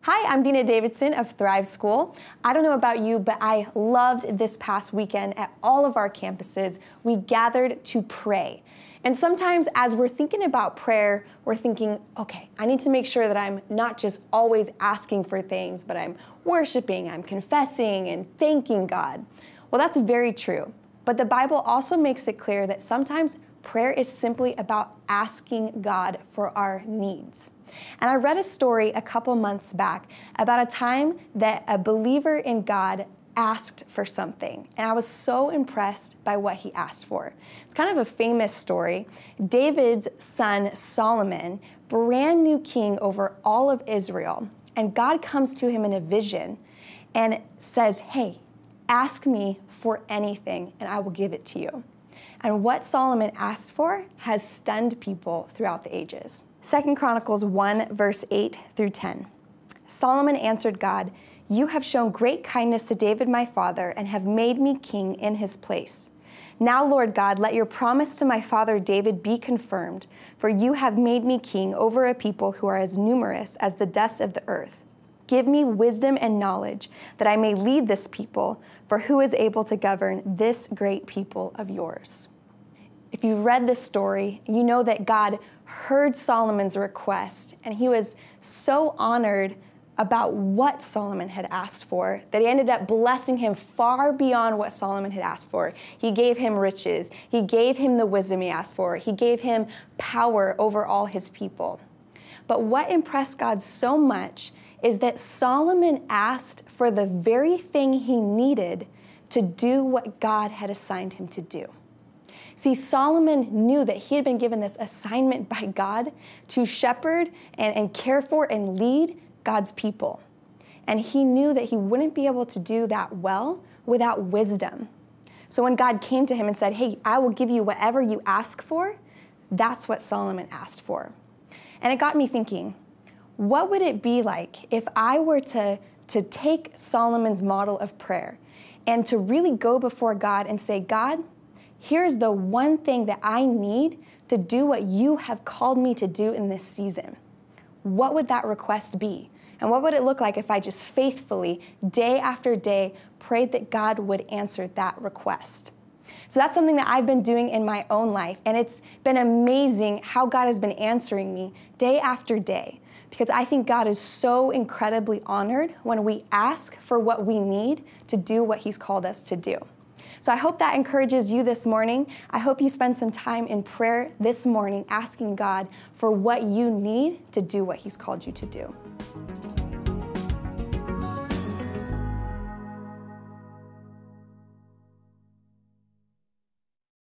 Hi, I'm Dena Davidson of Thrive School. I don't know about you, but I loved this past weekend at all of our campuses. We gathered to pray. And sometimes as we're thinking about prayer, we're thinking, okay, I need to make sure that I'm not just always asking for things, but I'm worshiping, I'm confessing and thanking God. Well, that's very true. But the Bible also makes it clear that sometimes prayer is simply about asking God for our needs. And I read a story a couple months back about a time that a believer in God asked for something. And I was so impressed by what he asked for. It's kind of a famous story. David's son Solomon, brand new king over all of Israel, and God comes to him in a vision and says, hey, ask me for anything and I will give it to you. And what Solomon asked for has stunned people throughout the ages. 2 Chronicles 1, verse 8 through 10. Solomon answered God, "You have shown great kindness to David my father and have made me king in his place. Now, Lord God, let your promise to my father David be confirmed, for you have made me king over a people who are as numerous as the dust of the earth. Give me wisdom and knowledge that I may lead this people, for who is able to govern this great people of yours?" If you've read this story, you know that God heard Solomon's request, and he was so honored about what Solomon had asked for that he ended up blessing him far beyond what Solomon had asked for. He gave him riches. He gave him the wisdom he asked for. He gave him power over all his people. But what impressed God so much is that Solomon asked for the very thing he needed to do what God had assigned him to do. See, Solomon knew that he had been given this assignment by God to shepherd and care for and lead God's people. And he knew that he wouldn't be able to do that well without wisdom. So when God came to him and said, hey, I will give you whatever you ask for, that's what Solomon asked for. And it got me thinking, what would it be like if I were to take Solomon's model of prayer and to really go before God and say, God, here's the one thing that I need to do what you have called me to do in this season. What would that request be? And what would it look like if I just faithfully, day after day, prayed that God would answer that request? So that's something that I've been doing in my own life, and it's been amazing how God has been answering me day after day, because I think God is so incredibly honored when we ask for what we need to do what He's called us to do. So I hope that encourages you this morning. I hope you spend some time in prayer this morning asking God for what you need to do what He's called you to do.